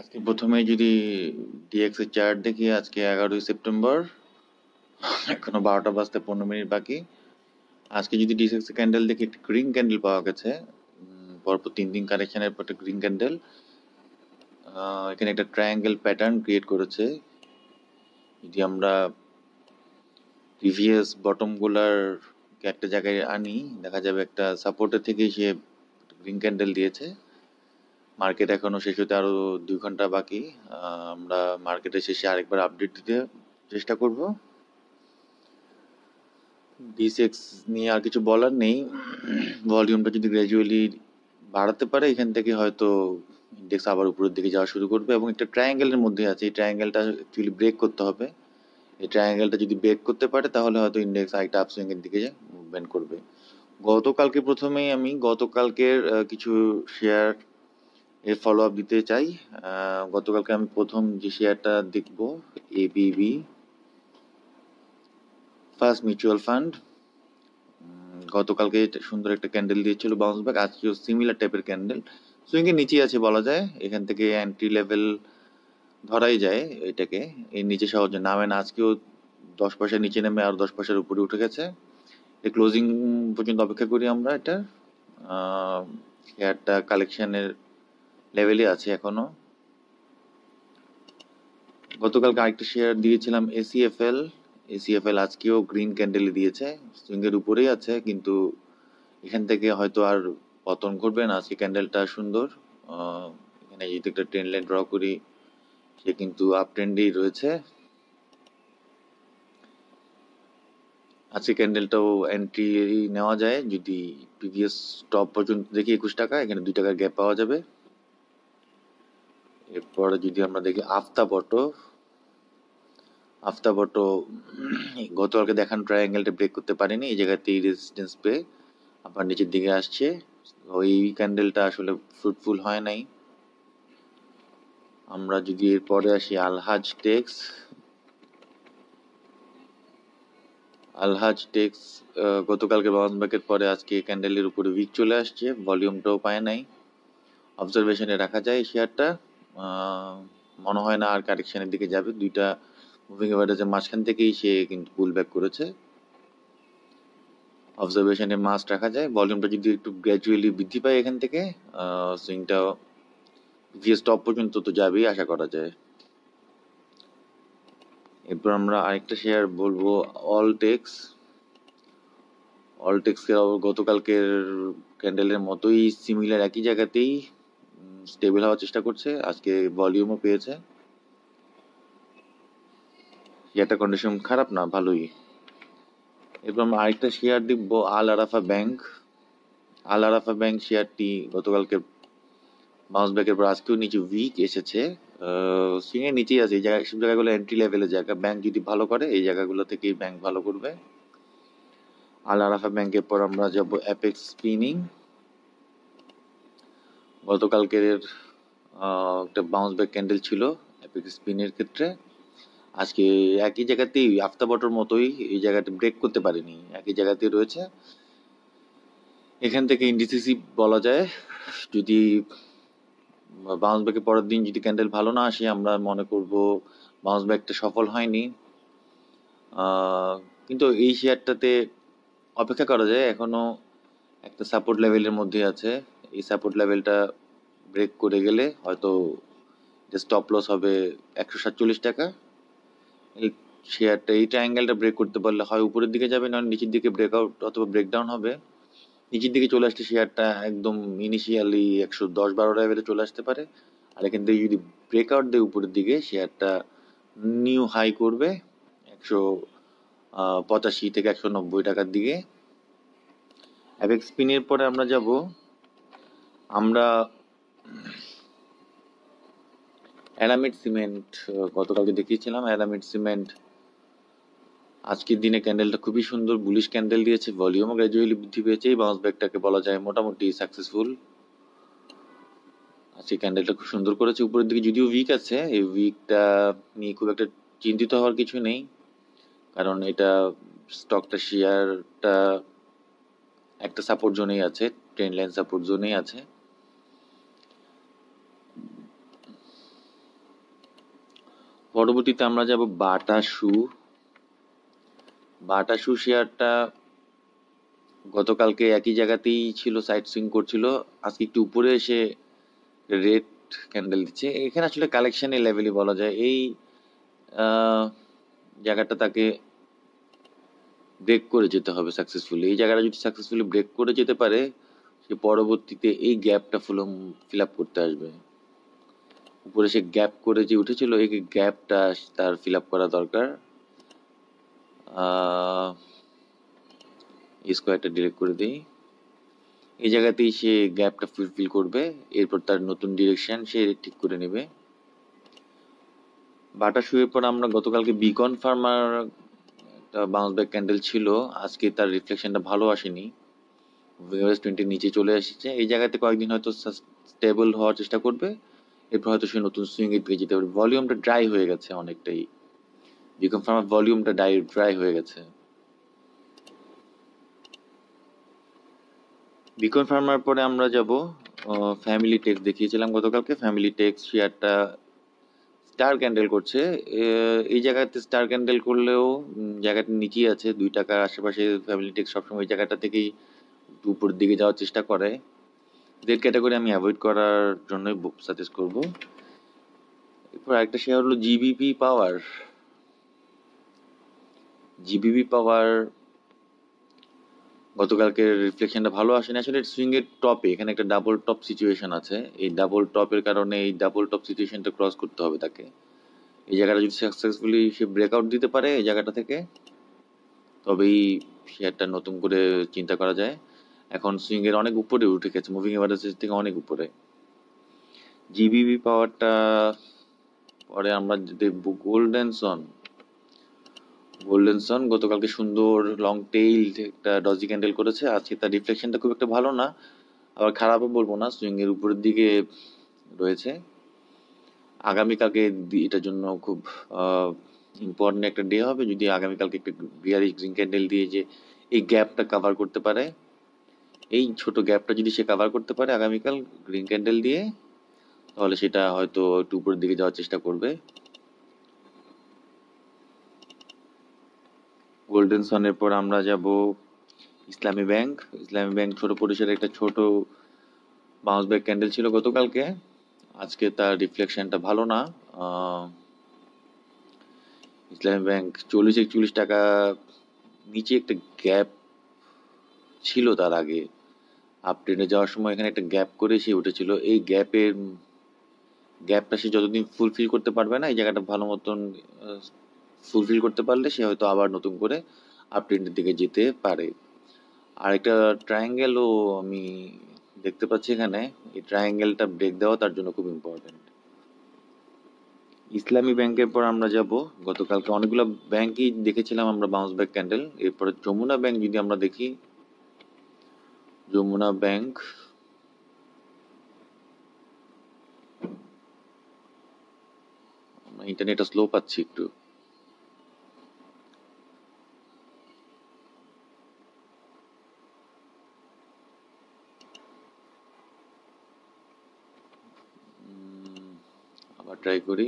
আজকে প্রথমে যদি ডিএক্স এর চার্ট দেখি, আজকে 11ই সেপ্টেম্বর, এখনো 12টা বাজতে 15 মিনিট বাকি। আজকে যদি ডিএক্স এর ক্যান্ডেল দেখি, একটা গ্রিন ক্যান্ডেল পাওয়া গেছে। পরপর 3 দিন কারেকশনের পর একটা গ্রিন ক্যান্ডেল এখানে একটা ট্রায়াঙ্গেল প্যাটার্ন ক্রিয়েট করেছে। যদি আমরা প্রিভিয়াস বটম গুলার একটা জায়গায় আনি, দেখা যাবে একটা সাপোর্টের থেকে সে গ্রিন ক্যান্ডেল দিয়েছে। মার্কেট এখনো শেষ হতে আরো 2 ঘন্টা বাকি। আমরা মার্কেটের শেষে আরেকবার আপডেট দিতে চেষ্টা করব। ডিসেক্স নিয়ে আর কিছু বলার নেই। ভলিউমটা যদি গ্র্যাজুয়ালি বাড়াতে পারে, এখান থেকে হয়তো ইন্ডেক্স আবার উপরের দিকে যাওয়া শুরু করবে এবং একটা ট্রায়াঙ্গেলের মধ্যে আছে। এই ট্রায়াঙ্গেলটা অ্যাকচুয়ালি ব্রেক করতে হবে। এই ট্রায়াঙ্গেলটা যদি ব্রেক করতে পারে, তাহলে হয়তো ইন্ডেক্স আরেকটা আপসুইং এর দিকে মুভমেন্ট করবে। গতকালকের কিছু শেয়ার এর ফলো আপ দিতে চাই। গতকালকে আমি প্রথম যে শেয়ারটা দেখব, এবিবি ফার্স্ট মিউচুয়াল ফান্ড। গতকালকে সুন্দর একটা ক্যান্ডেল দিয়েছিল বাউন্স ব্যাক, আজকেও সিমিলার টাইপের ক্যান্ডেল। সুইং এর নিচে আছে বলা যায়, এখান থেকে এন্ট্রি লেভেল ধরাই যায় এটাকে। এর নিচে সহজে নামে না, আজকেও 10 পয়সা নিচে নেমে আর 10 পয়সার উপরে উঠে গেছে। ক্লোজিং পর্যন্ত অপেক্ষা করি আমরা। এটা শেয়ারটা কালেকশনের লেভেলে আছে এখনো। গতকালকে আরেকটা শেয়ার দিয়েছিলাম এসিএফএল। এসিএফএল আজকেও গ্রিন ক্যান্ডেল দিয়েছে, সুইং এর উপরেই আছে, কিন্তু এখান থেকে হয়তো আর পতন ঘটবে না। আজকে ক্যান্ডেলটা সুন্দর। এখানে যদি একটা ট্রেন্ড লাইন ড্র করি, সে কিন্তু আপ ট্রেন্ডেই রয়েছে। আজকে ক্যান্ডেলটাও এন্ট্রি নেওয়া যায় যদি প্রিভিয়াস টপ পর্যন্ত দেখি 21 টাকা, এখানে 2 টাকার গ্যাপ পাওয়া যাবে। এরপরে যদি আমরা দেখি আফতাব অটো, গতকালকে দেখানো ট্রায়াঙ্গেলটা ব্রেক করতে পারেনি, এই জায়গাতেই রেজিস্ট্যান্স পেয়ে আবার নিচের দিকে আসছে। ওই ক্যান্ডেলটা আসলে ফ্রুটফুল হয় নাই। আমরা যদি এরপরে আসি আলহাজ টেক্স, গতকালকে বাউন্স ব্যাকের পরে আজকে ক্যান্ডেলের উপরে উইক চলে আসছে, ভলিউমটাও পায় নাই। অবজারভেশনে রাখা যায় এই শেয়ারটা। মনে হয় না আর কারেকশনের দিকে যাবে। 2টা মুভিং এভারেজের মাঝখান থেকেই সে কিন্তু পুল ব্যাক করেছে। অবজারভেশনে মাস্ট রাখা যায়। ভলিউমটা যদি একটু গ্র্যাজুয়ালি বৃদ্ধি পায় এখান থেকে, সুইংটা প্রিভিয়াস টপ পর্যন্ত তো যাবেই আশা করা যায়। এরপর আমরা আরেকটা শেয়ার বলবো, অলটেক্স। গতকালকের ক্যান্ডেলের মতোই সিমিলার একই জায়গাতেই স্টেবল হওয়ার চেষ্টা করছে। আজকে ভলিউমও পেয়েছে। শেয়ারটা কন্ডিশন খারাপ না, ভালোই। এরপর আমরা আরেকটা শেয়ার দেখবো, আল আরাফা ব্যাংক শেয়ারটি গতকালকে বাউন্স ব্যাকের পর আজকেও নিচে উইক এসেছে। সুইং এর নিচেই আছে। এই জায়গা, সব জায়গাগুলো এন্ট্রি লেভেলের জায়গা। ব্যাংক যদি ভালো করে, এই জায়গাগুলো থেকেই ব্যাংক ভালো করবে। আল আরাফা ব্যাংকের পর আমরা যাব অ্যাপেক্স স্পিনিং। গতকালকের একটা বাউন্স ব্যাক ক্যান্ডেল ছিল অ্যাপেক্স স্পিনের ক্ষেত্রে। আজকে একই জায়গাতেই আফতাবটের মতোই এই জায়গাটা ব্রেক করতে পারেনি, একই জায়গাতেই রয়েছে। এখান থেকে ইনডিসিসিভ বলা যায়। যদি বাউন্স ব্যাকের পরের দিন যদি ক্যান্ডেল ভালো না আসে, আমরা মনে করব বাউন্স ব্যাকটা সফল হয়নি। কিন্তু এই শেয়ারটাতে অপেক্ষা করা যায়, এখনো একটা সাপোর্ট লেভেলের মধ্যে আছে। এই সাপোর্ট লেভেলটা ব্রেক করে গেলে হয়তো স্টপ লস হবে 147 টাকা। এই শেয়ারটা, এই ট্রায়াঙ্গেলটা ব্রেক করতে পারলে হয় উপরের দিকে যাবে, না নিচের দিকে ব্রেকআউট অথবা ব্রেকডাউন হবে। নিচের দিকে চলে আসলে শেয়ারটা একদম ইনিশিয়ালি 110-12 লেভেলে চলে আসতে পারে। আর এখান থেকে যদি ব্রেকআউট দেয় উপরের দিকে, শেয়ারটা নিউ হাই করবে 185 থেকে 190 টাকার দিকে। অ্যাপেক্স স্পিনের পরে আমরা অ্যারামিড সিমেন্ট। গতকালকে দেখিয়েছিলাম অ্যারামিড সিমেন্ট। আজকের দিনে ক্যান্ডেলটা খুবই সুন্দর বুলিশ ক্যান্ডেল দিয়েছে, ভলিউমও গ্র্যাজুয়ালি বৃদ্ধি পেয়েছে। এই বাউন্স ব্যাকটাকে বলা যায় মোটামুটি সাকসেসফুল। আজকে ক্যান্ডেলটা খুব সুন্দর করেছে উপরের দিকে, যদিও উইক আছে। এই উইকটা নিয়ে খুব একটা চিন্তিত হওয়ার কিছু নেই, কারণ এটা শেয়ারটা একটা সাপোর্ট জোনেই আছে, ট্রেন্ড লাইন সাপোর্ট জোনেই আছে। পরবর্তীতে আমরা যাব বাটা শু। বাটা শু শেয়ারটা গতকালকে একই জায়গাতেই ছিল, সাইট সুইং করছিল, আজকে একটু উপরে এসে রেড ক্যান্ডেল দিচ্ছে। এখানে আসলে কালেকশনের লেভেলই বলা যায়। এই আহ, জায়গাটা তাকে ব্রেক করে যেতে হবে সাকসেসফুলি। এই জায়গাটা যদি সাকসেসফুলি ব্রেক করে যেতে পারে, সে পরবর্তীতে এই গ্যাপটা ফিল আপ করতে আসবে। উপরে সে গ্যাপ করে যে উঠেছিল, এই গ্যাপটা তার ফিল আপ করা দরকার। স্কোয়ারটা ডিরেক্ট করে দিই। এই জায়গাতেই সে গ্যাপটা ফুলফিল করবে, এরপর তার নতুন ডিরেকশন সে ঠিক করে নেবে। বাটা শুয়ের পর আমরা গতকালকে বিকন ফার্মার একটা বাউন্স ব্যাক ক্যান্ডেল ছিল, আজকে তার রিফ্লেকশনটা ভালো আসেনি, ভিএস 20 নিচে চলে এসেছে। এই জায়গাতে কয়েকদিন হয়তো স্টেবল হওয়ার চেষ্টা করবে, এরপর হয়তো সে নতুন সুইং এর দিকে যেতে পারবে। ভলিউমটা ড্রাই হয়ে গেছে অনেকটাই, বিকন ফার্মার ভলিউমটা ড্রাই হয়ে গেছে। বিকন ফার্মার পরে আমরা যাব ফ্যামিলি টেক্স। দেখিয়েছিলাম গতকালকে, ফ্যামিলি টেক্স শেয়ারটা স্টার ক্যান্ডেল করছে। এই জায়গাতে স্টার ক্যান্ডেল করলেও জায়গাটা নিচেই আছে, 2 টাকার আশেপাশে। ফ্যামিলি টেক্স সবসময় ওই জায়গাটা থেকেই উপরের দিকে যাওয়ার চেষ্টা করে। জেড ক্যাটাগরি আমি অ্যাভয়েড করার জন্যই সাজেস্ট করব। এরপর আরেকটা শেয়ার হলো জিবিপি পাওয়ার। জিবিপি পাওয়ার গতকালকে রিফ্লেকশনটা ভালো আসেনি। আসলে সুইং এর টপে এখানে একটা ডাবল টপ সিচুয়েশন আছে, এই ডাবল টপের কারণে এই ডাবল টপ সিচুয়েশনটা ক্রস করতে হবে তাকে। এই জায়গাটা যদি সাকসেসফুলি সে ব্রেকআউট দিতে পারে এই জায়গাটা থেকে, তবেই শেয়ারটা নতুন করে চিন্তা করা যায়। এখন সুইং এর অনেক উপরে উঠে গেছে, মুভিং এভারেজের থেকে অনেক উপরে। জিবিবি পাওয়ারটা পরে আমরা দেখবো গোল্ডেন সন। গোল্ডেন সন গতকালকে সুন্দর লং টেইল একটা ডজি ক্যান্ডেল করেছে, আজকে তার রিফ্লেকশনটা খুব একটা ভালো না, আবার খারাপও বলবো না, সুইং এর উপরের দিকে রয়েছে। আগামীকালকে এটার জন্য খুব ইম্পর্টেন্ট একটা ডে হবে, যদি আগামীকালকে একটা বিয়ারিশ গ্রিন ক্যান্ডেল দিয়ে যে এই গ্যাপটা কভার করতে পারে, এই ছোট গ্যাপটা যদি সে কভার করতে পারে আগামীকাল গ্রিন ক্যান্ডেল দিয়ে, তাহলে সেটা হয়তো একটু উপরের দিকে যাওয়ার চেষ্টা করবে। গোল্ডেন সনের পর আমরা যাব ইসলামী ব্যাংক। ইসলামী ব্যাংক ছোট পরিসরে একটা ছোট বাউন্স ব্যাক ক্যান্ডেল ছিল গতকালকে, আজকে তার রিফ্লেকশনটা ভালো না। ইসলামী ব্যাংক 40-41 টাকা নিচে একটা গ্যাপ ছিল, তার আগে আপ ট্রেন্ডে যাওয়ার সময় এখানে একটা গ্যাপ করে সে উঠেছিল। এই গ্যাপটা সে যতদিন ফুলফিল করতে পারবে না, এই জায়গাটা ভালো মতন ফুলফিল করতে পারলে সে হয়তো আবার নতুন করে আপ ট্রেন্ডের দিকে যেতে পারে। আর একটা ট্রায়াঙ্গেলও আমি দেখতে পাচ্ছি এখানে, এই ট্রায়াঙ্গেলটা ব্রেক দেওয়া তার জন্য খুব ইম্পর্টেন্ট। ইসলামী ব্যাংকের পর আমরা যাব, গতকালকে অনেকগুলো ব্যাংকই দেখেছিলাম আমরা বাউন্স ব্যাক ক্যান্ডেল। এরপরে যমুনা ব্যাংক যদি আমরা দেখি, যমুনা ব্যাংক ইন্টারনেটটা স্লো পাচ্ছি একটু। আবার ট্রাই করি।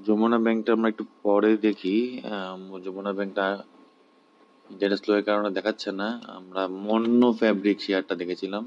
যমুনা ব্যাংকটা আমরা একটু পরে দেখি। যমুনা ব্যাংকটা ইন্টারনেট স্লো এর কারণে দেখাচ্ছে না। আমরা মন্য ফ্যাব্রিক শেয়ারটা দেখেছিলাম।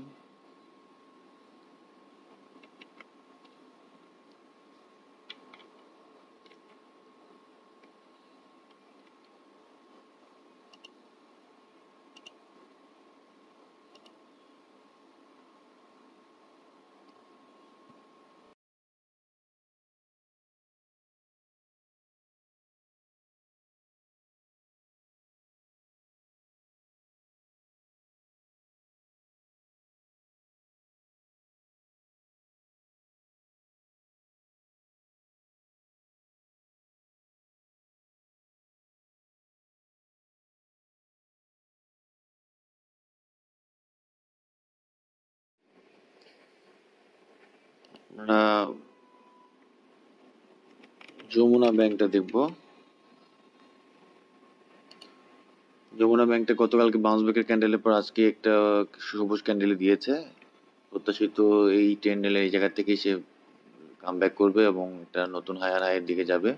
আমরা যমুনা ব্যাংকটা দেখব। যমুনা ব্যাংকটা গতকালকে বাউন্স ব্যাকের ক্যান্ডেলের পর আজকে একটা সবুজ ক্যান্ডেল দিয়েছে। প্রত্যাশিত এই ক্যান্ডেল এই জায়গা থেকে সে কামব্যাক করবে এবং একটা নতুন হায়ার হাইয়ের দিকে যাবে।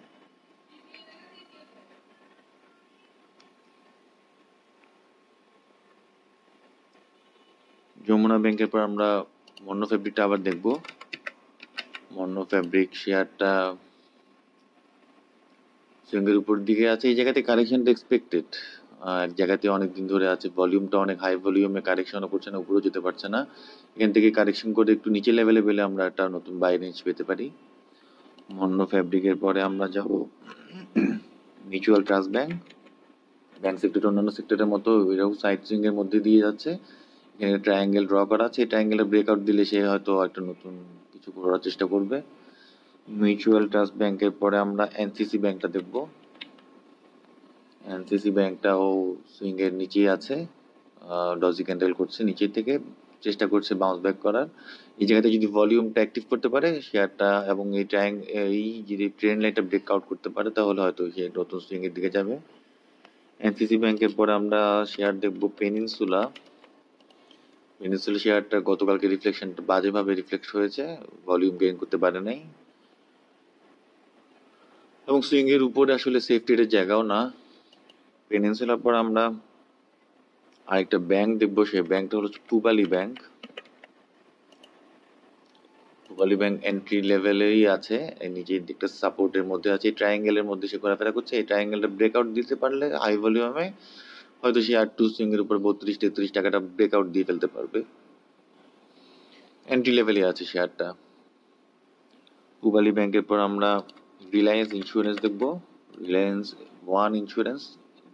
যমুনা ব্যাংকের পর আমরা মন্য ফেব্রিকটা আবার দেখব। মন্য ফেব্রিক শেয়ারটা সুইংয়ের উপর দিকে আছে, এই জায়গাতে কারেকশনটা এক্সপেক্টেড। এক জায়গাতে অনেকদিন ধরে আছে, ভলিউমটা অনেক হাই ভলিউমে কারেকশনও করছে না, উপরেও যেতে পারছে না। এখান থেকে কারেকশন করে একটু নিচে লেভেলে পেলে আমরা একটা নতুন বাই রেঞ্জ পেতে পারি। মন্য ফেব্রিকের পরে আমরা যাব mutual trust bank. Bank sector অন্যান্য সেক্টরের মতো এরাও সাইড সুইং এর মধ্যে দিয়ে যাচ্ছে। এখানে ট্রায়াঙ্গেল ড্র করা আছে, এই ট্রায়াঙ্গেলের ব্রেকআউট দিলে সে হয়তো একটা নতুন কিছু করার চেষ্টা করবে। মিউচুয়াল ট্রাস্ট ব্যাংকের পরে আমরা এনসিসি ব্যাংকটা দেখব। এনসিসি ব্যাংকটাও সুইং এর নিচেই আছে, ডজি ক্যান্ডেল করছে নিচের থেকে, চেষ্টা করছে বাউন্স ব্যাক করার। এই জায়গাতে যদি ভলিউমটা অ্যাক্টিভ করতে পারে শেয়ারটা এবং এই যদি ট্রেন্ড লাইনটা ব্রেকআউট করতে পারে তাহলে হয়তো সে নতুন সুইং এর দিকে যাবে। এনসিসি ব্যাংকের পরে আমরা শেয়ার দেখব পেনিনসুলা। পেনিনসুলা শেয়ারটা গতকালকে রিফ্লেকশনটা বাজেভাবে রিফ্লেক্ট হয়েছে, ভলিউম গেইন করতে পারে নাই এবং সুইং এর উপরে আসলে সেফ ট্রেডের জায়গাও না। পেনিনসুলার পর আমরা আরেকটা ব্যাংক দেখবো, সেই ব্যাংকটা হলো Pubali bank. Pubali bank entry লেভেলেই আছে, এই নিচের দিকটা সাপোর্টের মধ্যে আছে, এই ট্রায়াঙ্গেলের মধ্যে সে ঘোরাফেরা করছে। এই ট্রায়াঙ্গেলটা ব্রেকআউট দিতে পারলে হাই ভলিউমে হয়তো সে আর টু সুইং এর উপর 32-33 টাকাটা ব্রেকআউট দিয়ে ফেলতে পারবে। এন্ট্রি লেভেলে আছে শেয়ারটা। পূবালী ব্যাংকের পর আমরা রিলায়েন্স ইন্স্যুরেন্স দেখবো। রিলায়েন্স ওয়ান ইন্স্যুরেন্স,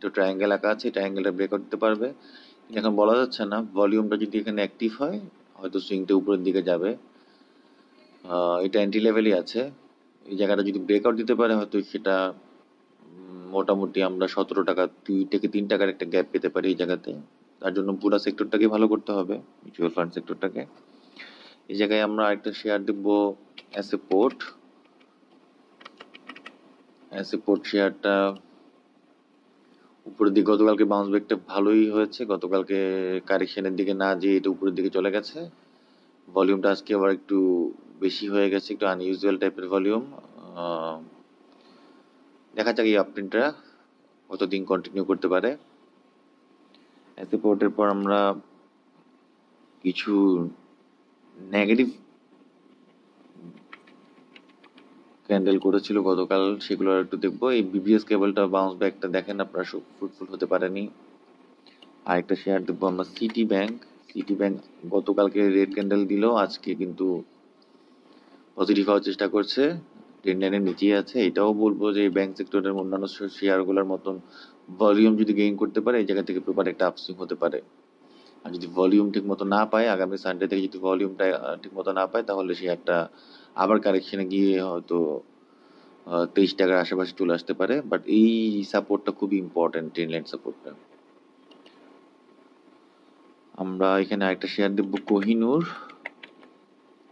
তো ট্রায়াঙ্গেল আঁকা আছে, ট্রায়াঙ্গেলটা ব্রেকআউট দিতে পারবে, কিন্তু এখন বলা যাচ্ছে না। ভলিউমটা যদি এখানে অ্যাক্টিভ হয় হয়তো সুইংটা উপরের দিকে যাবে। এটা এন্ট্রি লেভেলই আছে, এই জায়গাটা যদি ব্রেকআউট দিতে পারে হয়তো সেটা মোটামুটি আমরা 17 টাকা 2 থেকে 3 টাকার একটা গ্যাপ পেতে পারি এই জায়গাতে। তার জন্য পুরো সেক্টরটাকে ভালো করতে হবে, মিউচুয়াল ফান্ড সেক্টরটাকে। এই জায়গায় আমরা আরেকটা শেয়ার দেখবো অ্যাসেপোর্ট। অ্যাসেপোর্ট শেয়ারটা উপরের দিকে গতকালকে বাউন্স ব্যাকটা ভালোই হয়েছে, গতকালকে কারেকশনের দিকে না যেয়ে এটা উপরের দিকে চলে গেছে। ভলিউমটা আজকে আবার একটু বেশি হয়ে গেছে, একটু আনইউজুয়াল টাইপের ভলিউম। দেখা যাক এই আপট্রেন্ডটা কতদিন কন্টিনিউ করতে পারে। অ্যাসেপোর্টের পর আমরা কিছু নেগেটিভ ক্যান্ডেল করেছিল গতকাল, সেগুলো একটু দেখবো। এই বিবিএস কেবলটা বাউন্স ব্যাকটা দেখেন আপনারা ফ্রুটফুল হতে পারেনি। আরেকটা শেয়ার দেখবো আমরা সিটি ব্যাংক। সিটি ব্যাংক গতকালকে রেড ক্যান্ডেল দিল, আজকে কিন্তু পজিটিভ হওয়ার চেষ্টা করছে, ট্রেন্ড লাইনের নিচেই আছে। এটাও বলবো যে ব্যাংক সেক্টরের অন্যান্য শেয়ারগুলোর মতন ভলিউম যদি গেইন করতে পারে এই জায়গা থেকে প্রপার একটা আপসুইং হতে পারে। আর যদি ভলিউম ঠিক মতো না পায়, আগামী সানডে থেকে যদি ভলিউমটা ঠিক মতো না পায় তাহলে শেয়ারটা আবার কারেকশনে গিয়ে হয়তো 23 টাকার আশেপাশে চলে আসতে পারে। বাট এই সাপোর্টটা খুবই ইম্পর্টেন্ট, ট্রেন্ড লাইন সাপোর্টটা। আমরা এখানে আরেকটা শেয়ার দেখবো কোহিনুর।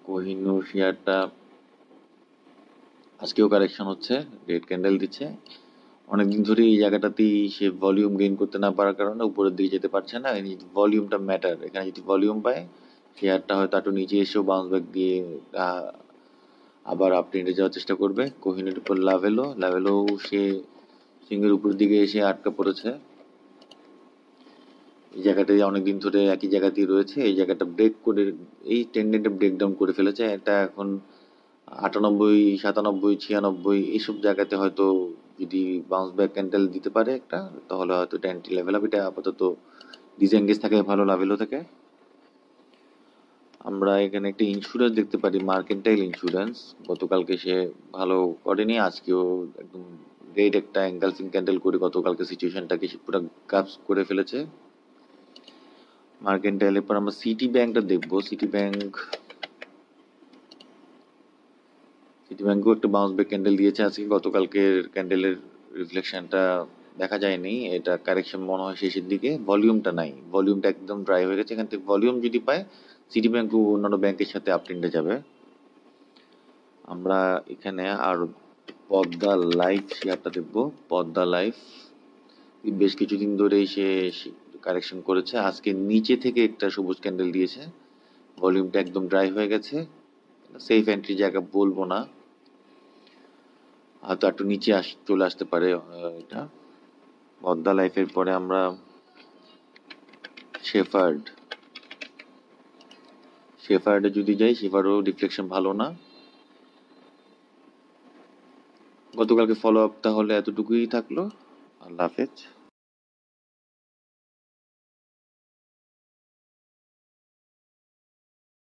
কোহিনুর শেয়ারটা আজকেও কারেকশন হচ্ছে, রেড ক্যান্ডেল দিচ্ছে। অনেকদিন ধরে এই জায়গাটাতেই সে ভলিউম গেইন করতে না পারার কারণে উপরের দিকে যেতে পারছে না। ভলিউমটা ম্যাটার, এখানে যদি ভলিউম পায় শেয়ারটা হয়তো একটু নিচে এসেও বাউন্স ব্যাক দিয়ে আবার আপ ট্রেন্ডে যাওয়ার চেষ্টা করবে। কোহিনুর উপর লাভেলো সে সিংহের উপর দিকে এসে আটকা পড়েছে, এই জায়গাটায় অনেকদিন ধরে একই জায়গাতেই রয়েছে। এই জায়গাটা ব্রেক করে এই ট্রেন্ডটা ব্রেকডাউন করে ফেলেছে। এটা এখন 98, 97, 96 এইসব জায়গাতে হয়তো যদি বাউন্স ব্যাক ক্যান্ডেল দিতে পারে একটা, তাহলে হয়তো এটা এন্ট্রি লেভেল হবে। এটা আপাতত ডিসএঙ্গেজ থাকে ভালো, লাভেলও থাকে। আমরা এখানে একটা ইন্স্যুরেন্স দেখতে পারি, মার্কেন্টাইল ইন্স্যুরেন্স। গতকালকে সে ভালো করেনি, আজকেও একদম গ্রেট একটা এঙ্গেলসিং ক্যান্ডেল করে গতকালকে সিচুয়েশনটাকে সে পুরো কাপস করে ফেলেছে। মার্কেন্টাইলের পর আমরা সিটি ব্যাংকটা দেখবো। সিটি ব্যাংকও একটা বাউন্স ব্যাক ক্যান্ডেল দিয়েছে আজকে, গতকালকের ক্যান্ডেলের রিফ্লেকশনটা দেখা যায়নি, এটা কারেকশন মনে হয় শেষের দিকে। ভলিউমটা নাই, ভলিউমটা একদম ড্রাই হয়ে গেছে। এখান থেকে ভলিউম যদি পায় সিটি ব্যাংকও অন্যান্য ব্যাংকের সাথে আপ ট্রেন্ডে যাবে। আমরা এখানে আর পদ্মা লাইফ শেয়ারটা দেখবো। পদ্মা লাইফ বেশ কিছুদিন ধরেই সে কারেকশন করেছে। আজকে নিচে থেকে একটা সবুজ ক্যান্ডেল দিয়েছে, ভলিউমটা একদম ড্রাই হয়ে গেছে। সেফ এন্ট্রি জায়গা বলবো না, হয়তো একটু নিচে চলে আসতে পারে এটা। পদ্মা লাইফের পরে আমরা শেফার্ডে যদি যাই, শেফার্ডও ডিফ্লেকশন ভালো না। গতকালকে ফলো আপ তাহলে এতটুকুই থাকলো। আল্লাহ হাফেজ।